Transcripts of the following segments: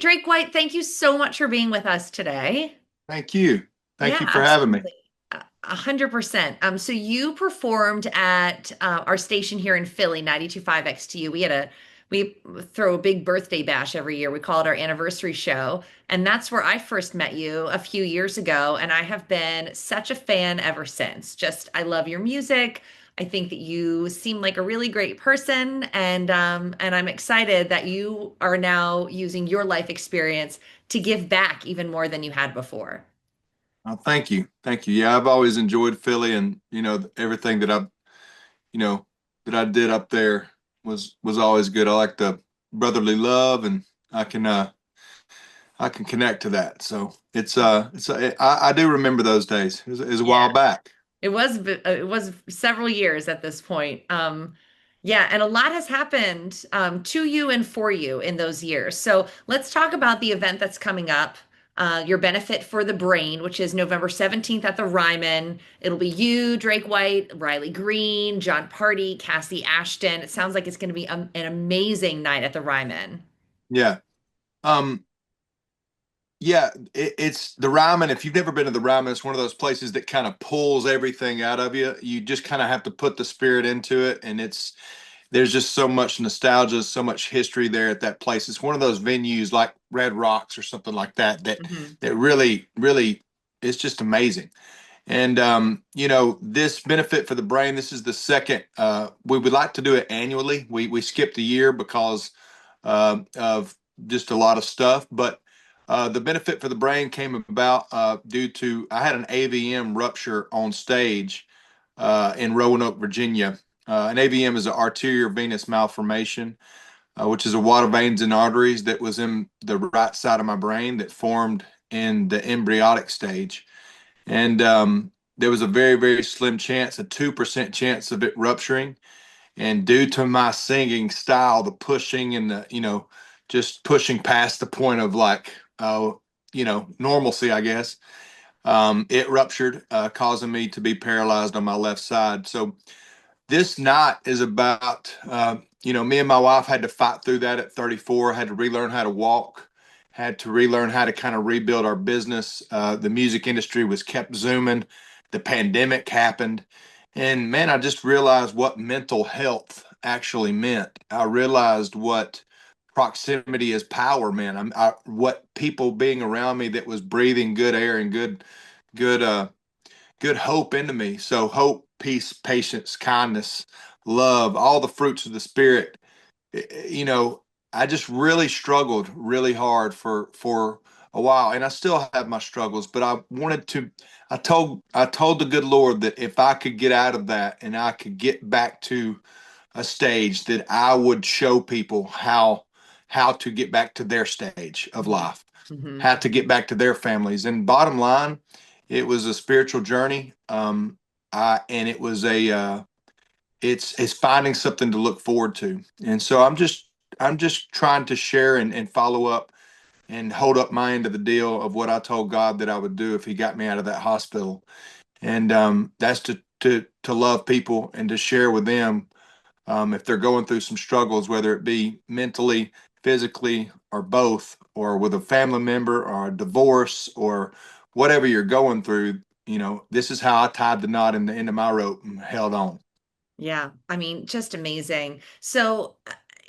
Drake White, thank you so much for being with us today. Thank you. Thank Yeah, you for having me. absolutely. 100%. So you performed at our station here in Philly, 92.5 XTU. We throw a big birthday bash every year. We call it our anniversary show. And that's where I first met you a few years ago. And I have been such a fan ever since. Just, I love your music. I think that you seem like a really great person. And I'm excited that you are now using your life experience to give back even more than you had before. Thank you. Thank you. Yeah, I've always enjoyed Philly and everything you know that I did up there was always good. I like the brotherly love and I can uh I can connect to that. So I do remember those days. It was a while Yeah. back. It was several years at this point. Yeah, and a lot has happened to you and for you in those years. So let's talk about the event that's coming up, your benefit for the brain, which is November 17th at the Ryman. It'll be you, Drake White, Riley Green, John Party, Cassie Ashton. It sounds like it's going to be an amazing night at the Ryman. Yeah. Um yeah, it's the ramen. If you've never been to the ramen, it's one of those places that kind of pulls everything out of you. You just kind of have to put the spirit into it, and there's just so much nostalgia, so much history there at that place. It's one of those venues like Red Rocks or something like that Hmm. that really it's just amazing. And this benefit for the brain, this is the second. We would like to do it annually. We skipped a year because of just a lot of stuff, but the benefit for the brain came about due to I had an AVM rupture on stage in Roanoke, Virginia. An AVM is an arteriovenous malformation, which is a water veins and arteries that was in the right side of my brain that formed in the embryonic stage. And there was a very, very slim chance, a 2% chance of it rupturing. And due to my singing style, the pushing and just pushing past the point of normalcy, I guess, it ruptured, causing me to be paralyzed on my left side. So this night is about, me and my wife had to fight through that at 34, had to relearn how to walk, had to relearn how to kind of rebuild our business. The music industry was kept zooming. The pandemic happened. And man, I just realized what mental health actually meant. I realized what proximity is power, man. What people being around me that was breathing good air and good, good hope into me. So hope, peace, patience, kindness, love, all the fruits of the spirit. You know, I just really struggled really hard for a while, and I still have my struggles. But I wanted to. I told the good Lord that if I could get out of that and I could get back to a stage, that I would show people how to get back to their stage of Hmm. life, Hmm. how to get back to their families. And bottom line, it was a spiritual journey. And it was it's finding something to look forward to. And so I'm just trying to share and follow up and hold up my end of the deal of what I told God that I would do if He got me out of that hospital. And that's to love people and to share with them if they're going through some struggles, whether it be mentally, physically, or both, or with a family member, or a divorce, or whatever you're going through. This is how I tied the knot in the end of my rope and held on. Yeah, I mean, just amazing. So,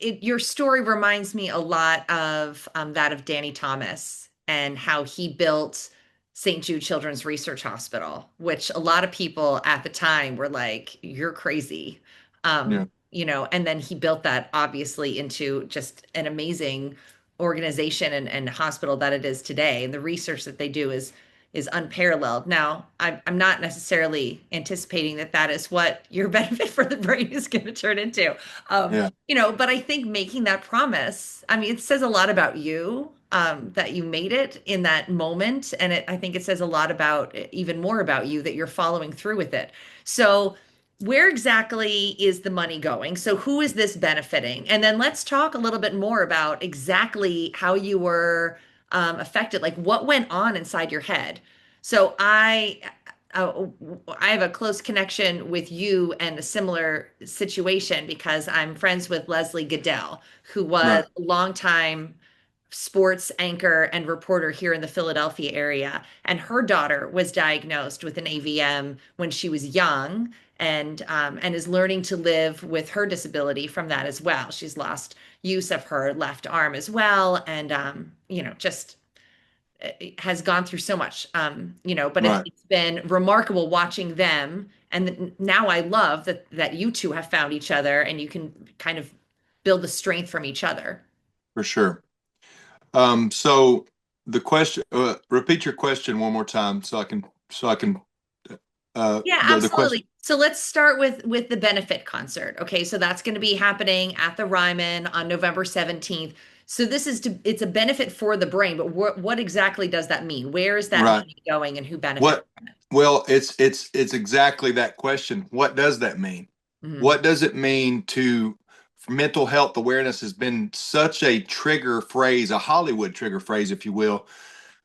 your story reminds me a lot of that of Danny Thomas and how he built St. Jude Children's Research Hospital, which a lot of people at the time were like, "You're crazy," Yeah. And then he built that obviously into just an amazing organization and hospital that it is today. And the research that they do is unparalleled. Now, I'm not necessarily anticipating that that is what your benefit for the brain is going to turn into. Yeah. But I think making that promise, I mean, it says a lot about you, that you made it in that moment. And I think it says a lot about, even more about you, that you're following through with it. So, where exactly is the money going? So, who is this benefiting? And then let's talk a little bit more about exactly how you were affected, like what went on inside your head. So uh, I have a close connection with you and a similar situation because I'm friends with Leslie Goodell, who was Right. a longtime sports anchor and reporter here in the Philadelphia area, and her daughter was diagnosed with an AVM when she was young, and is learning to live with her disability from that as well. She's lost use of her left arm as well, and just has gone through so much, but Right. it's been remarkable watching them. And now I love that you two have found each other and you can kind of build the strength from each other. For sure. So the question, repeat your question one more time so I can, Yeah, the question. absolutely. So let's start with the benefit concert. Okay, so that's going to be happening at the Ryman on November 17th. So it's a benefit for the brain, but what exactly does that mean? Where is that Right. money going and who benefits What, from it? well, it's exactly that question. What does that mean? Mhm. What does it mean to mental health awareness has been such a trigger phrase, a Hollywood trigger phrase, if you will.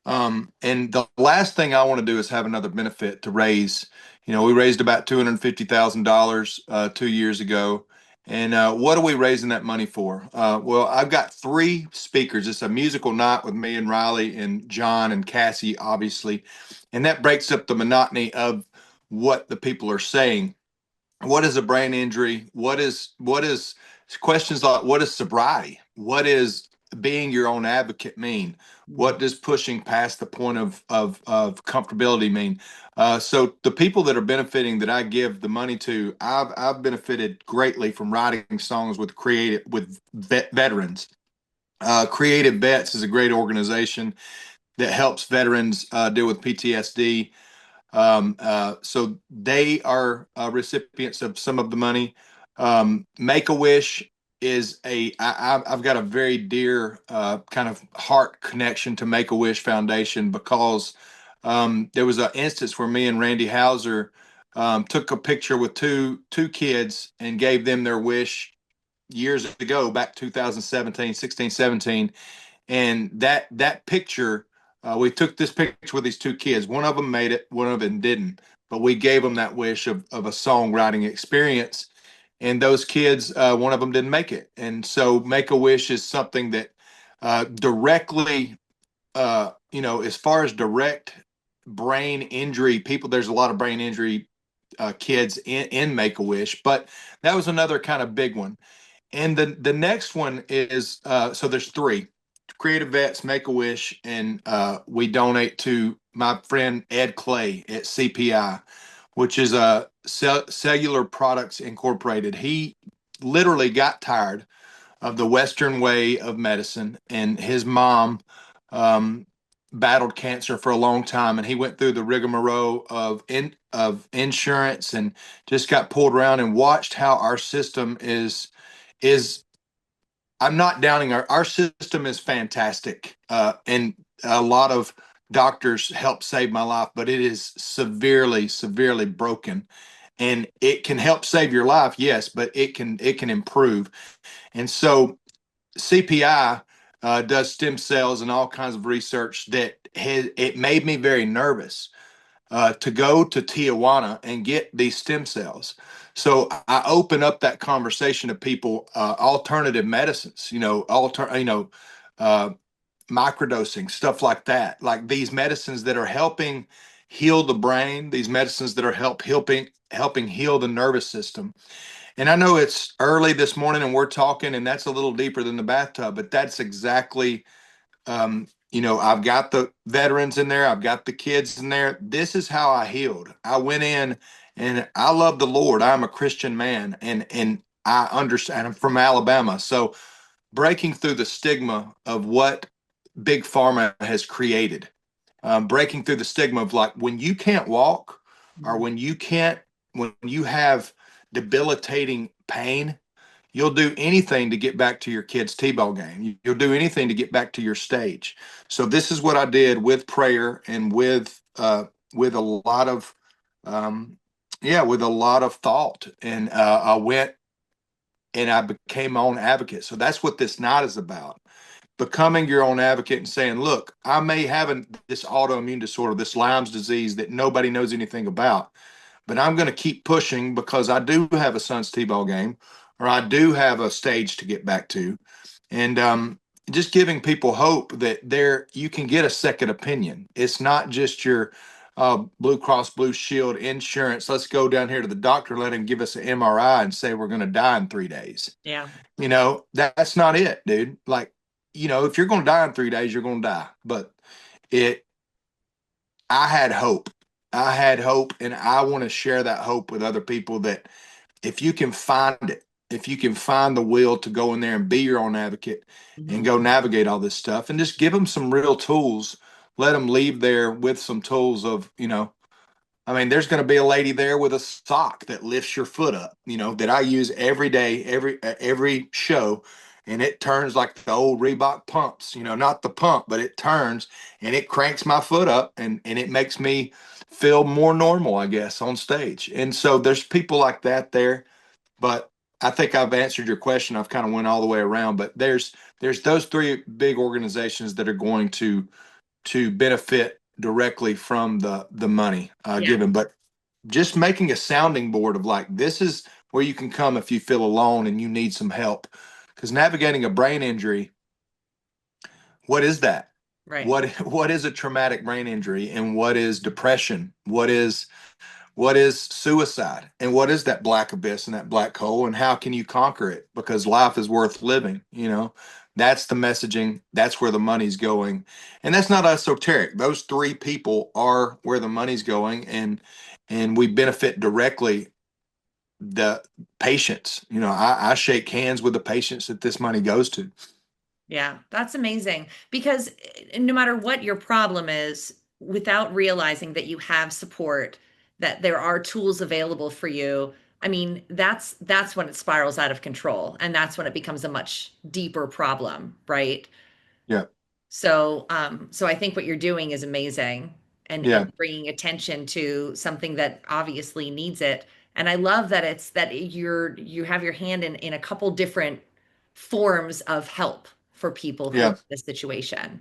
And the last thing I want to do is have another benefit to raise. We raised about $250,000 2 years ago. And what are we raising that money for? Well, I've got three speakers. It's a musical night with me and Riley and John and Cassie, obviously. And that breaks up the monotony of what the people are saying. What is a brain injury? What is questions like what is sobriety? What is being your own advocate mean? What does pushing past the point of comfortability mean? So the people that are benefiting that I give the money to, I've benefited greatly from writing songs with veterans. Creative Vets is a great organization that helps veterans deal with PTSD. So they are recipients of some of the money. Make a Wish I've got a very dear kind of heart connection to Make a Wish Foundation because there was an instance where me and Randy Hauser took a picture with two kids and gave them their wish years ago, back 2017, 16, 17. And that picture, we took this picture with these two kids. One of them made it, one of them didn't. But we gave them that wish of a songwriting experience. And those kids, one of them didn't make it. And so Make a Wish is something that directly, as far as direct brain injury people, there's a lot of brain injury kids in Make a Wish, but that was another kind of big one. And the next one is so there's three: Creative Vets, Make a Wish, and we donate to my friend Ed Clay at CPI, which is Cellular Products Incorporated. He literally got tired of the Western way of medicine, and his mom um, battled cancer for a long time, and he went through the rigmarole of insurance and just got pulled around and watched how our system is. I'm not downing our system is fantastic, and a lot of doctors help save my life, but it is severely, severely broken. And it can help save your life, yes, but it can improve. And so CPI does stem cells and all kinds of research that it made me very nervous to go to Tijuana and get these stem cells. So I open up that conversation to people, alternative medicines, uh, microdosing, stuff like that, like these medicines that are helping heal the brain, these medicines that are helping heal the nervous system. And I know it's early this morning and we're talking, and that's a little deeper than the bathtub, but that's exactly I've got the veterans in there, I've got the kids in there. This is how I healed. I went in and I love the Lord. I'm a Christian man, and I understand. I'm from Alabama. So breaking through the stigma of what big pharma has created, breaking through the stigma of like when you can't walk or when you have debilitating pain, you'll do anything to get back to your kid's t-ball game. You'll do anything to get back to your stage. So this is what I did with prayer and with a lot of with a lot of thought. And I went and I became my own advocate. So that's what this night is about. Becoming your own advocate and saying, look, I may have this autoimmune disorder, this Lyme's disease that nobody knows anything about, but I'm going to keep pushing because I do have a son's t-ball game, or I do have a stage to get back to. And just giving people hope that you can get a second opinion. It's not just your Blue Cross Blue Shield insurance. Let's go down here to the doctor, let him give us an MRI and say we're going to die in 3 days. Yeah. That's not it, dude. Like, if you're going to die in 3 days, you're going to die. But it, I had hope. I had hope, and I want to share that hope with other people that if you can find it, if you can find the will to go in there and be your own advocate and Mhm. go navigate all this stuff and just give them some real tools, let them leave there with some tools of, I mean, there's going to be a lady there with a sock that lifts your foot up, that I use every day, every show, and it turns like the old Reebok pumps, not the pump, but it turns and it cranks my foot up and it makes me feel more normal, I guess, on stage. And so there's people like that there, but I think I've answered your question. I've kind of went all the way around, but there's those three big organizations that are going to benefit directly from the money Yeah. given. But just making a sounding board of like, this is where you can come if you feel alone and you need some help. Because navigating a brain injury, what is that? Right. What is a traumatic brain injury, and what is depression? What is suicide, and what is that black abyss and that black hole, and how can you conquer it? Because life is worth living. That's the messaging. That's where the money's going, and that's not esoteric. Those three people are where the money's going, and we benefit directly the patients. I shake hands with the patients that this money goes to. Yeah, that's amazing because no matter what your problem is, without realizing that you have support, that there are tools available for you, I mean, that's when it spirals out of control and that's when it becomes a much deeper problem, right? Yeah, So I think what you're doing is amazing and yeah, bringing attention to something that obviously needs it. And I love that it's that you have your hand in a couple different forms of help for people who are in yeah. this situation.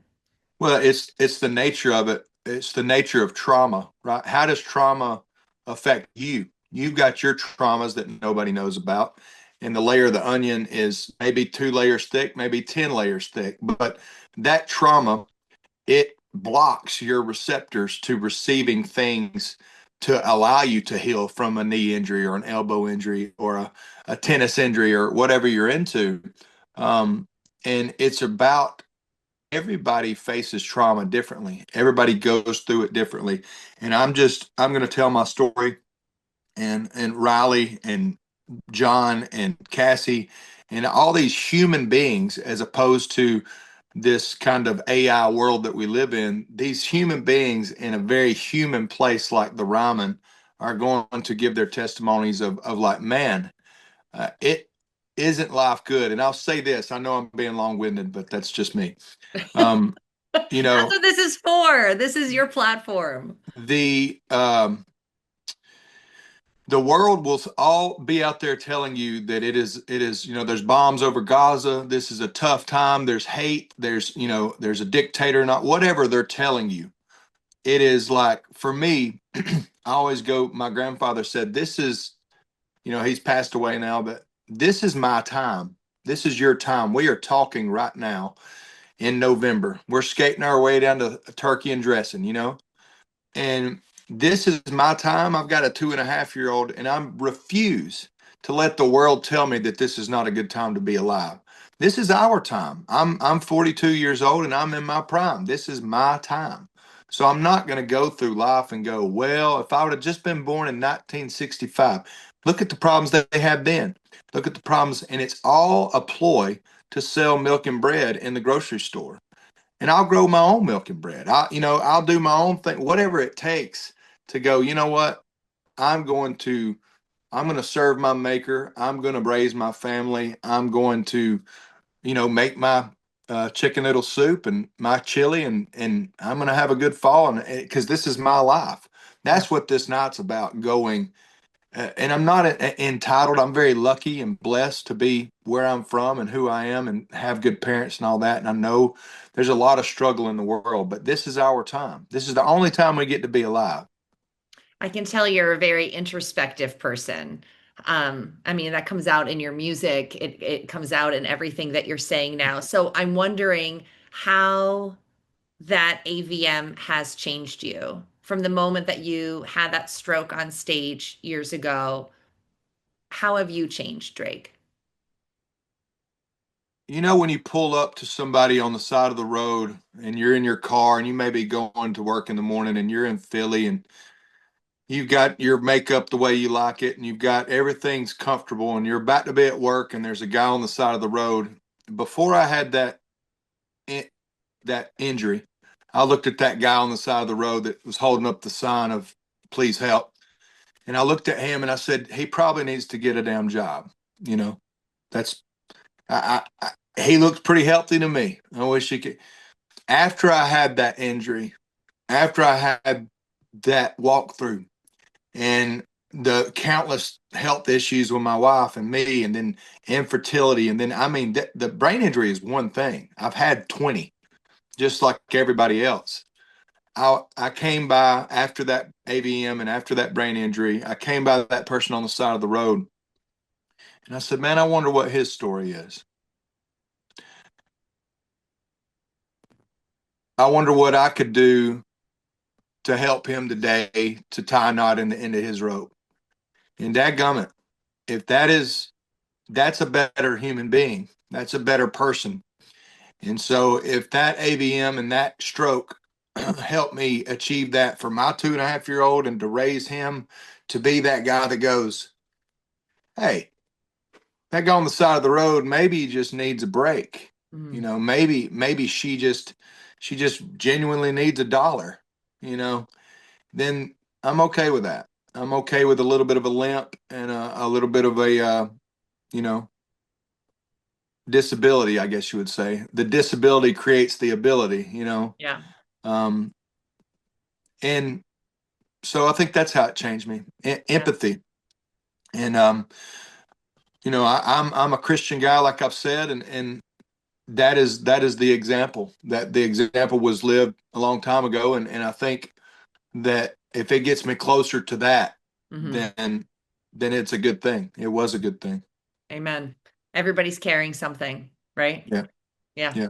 Well, it's the nature of it. It's the nature of trauma, right? How does trauma affect you? You've got your traumas that nobody knows about, and the layer of the onion is maybe 2 layers thick, maybe 10 layers thick. But that trauma, it blocks your receptors to receiving things to allow you to heal from a knee injury or an elbow injury or a tennis injury or whatever you're into. Um, and it's about everybody faces trauma differently. Everybody goes through it differently. And I'm going to tell my story, and Riley and John and Cassie and all these human beings, as opposed to this kind of AI world that we live in, these human beings in a very human place like the Ryman are going to give their testimonies of like, man, it isn't life good. And I'll say this, I know I'm being long-winded, but that's just me. Um, you That's know, what this is for. This is your platform. the world will all be out there telling you that it is there's bombs over Gaza, this is a tough time, there's hate, there's a dictator, not whatever they're telling you. It is like, for me, I always go, my grandfather said, this is, he's passed away now, but this is my time, this is your time, we are talking right now in November, we're skating our way down to turkey and dressing. And this is my time. I've got a 2.5-year-old, and I refuse to let the world tell me that this is not a good time to be alive. This is our time. I'm 42 years old and I'm in my prime. This is my time. So I'm not going to go through life and go, well, if I would have just been born in 1965, look at the problems that they had then. Look at the problems, and it's all a ploy to sell milk and bread in the grocery store, and I'll grow my own milk and bread. I'll do my own thing, whatever it takes to go, you know what? I'm going to, I'm going to serve my maker. I'm going to raise my family. I'm going to, make my chicken noodle soup and my chili, and I'm going to have a good fall. And because this is my life, Yeah. that's what this night's about. Going and I'm not entitled. I'm very lucky and blessed to be where I'm from and who I am and have good parents and all that. And I know there's a lot of struggle in the world, but this is our time. This is the only time we get to be alive. I can tell you're a very introspective person. I mean, that comes out in your music. It comes out in everything that you're saying now. So I'm wondering how that AVM has changed you from the moment that you had that stroke on stage years ago. How have you changed, Drake? You know, when you pull up to somebody on the side of the road and you're in your car and you may be going to work in the morning and you're in Philly and you've got your makeup the way you like it and you've got everything's comfortable and you're about to be at work and there's a guy on the side of the road. Before I had that injury, I looked at that guy on the side of the road that was holding up the sign of please help. And I looked at him and I said, he probably needs to get a damn job. You know, that's, he looks pretty healthy to me. I wish he could. After I had that injury, after I had that walkthrough and the countless health issues with my wife and me, and then infertility, and then, I mean, the brain injury is one thing. I've had 20, just like everybody else. I came by after that AVM and after that brain injury. I came by that person on the side of the road and I said, man, I wonder what his story is. I wonder what I could do to help him today to tie a knot in the end of his rope. And dadgummit, if that's a better human being. That's a better person. And so if that AVM and that stroke helped me achieve that for my 2.5-year old and to raise him to be that guy that goes, hey, that guy on the side of the road, maybe he just needs a break. You Mm, know, maybe she just genuinely needs a dollar, you know, then I'm okay with that. I'm okay with a little bit of a limp and a little bit of a, you know, disability, I guess you would say. The disability creates the ability, you know. yeah, Um, and so I think that's how it changed me. yeah, Empathy. And you know, I'm a Christian guy, like I've said, and that is the example. That the example was lived a long time ago, and I think that if it gets me closer to that, hmm then it's a good thing. It was a good thing. Amen. Everybody's carrying something, right? Yeah, Yeah. yeah.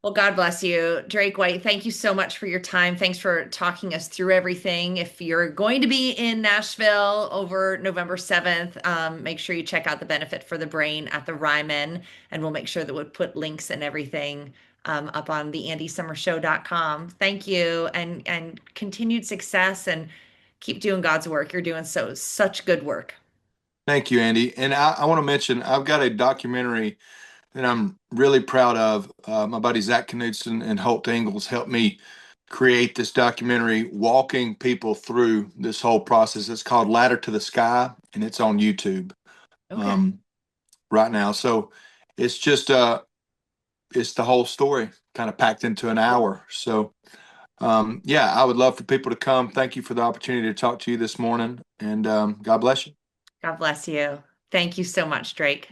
Well, God bless you, Drake White. Thank you so much for your time. Thanks for talking us through everything. If you're going to be in Nashville over November 7th, make sure you check out the Benefit for the Brain at the Ryman, and we'll make sure that we'll put links and everything up on the andysummershow.com. Thank you, and continued success, and keep doing God's work. You're doing such good work. Thank you, Andy. And I want to mention I've got a documentary that I'm really proud of. My buddy Zach Knudsen and Holt Ingalls helped me create this documentary, walking people through this whole process. It's called Ladder to the Sky, and it's on YouTube Okay. um, right now. So it's just it's the whole story kind of packed into an hour. So yeah, I would love for people to come. Thank you for the opportunity to talk to you this morning, and God bless you. God bless you. Thank you so much, Drake.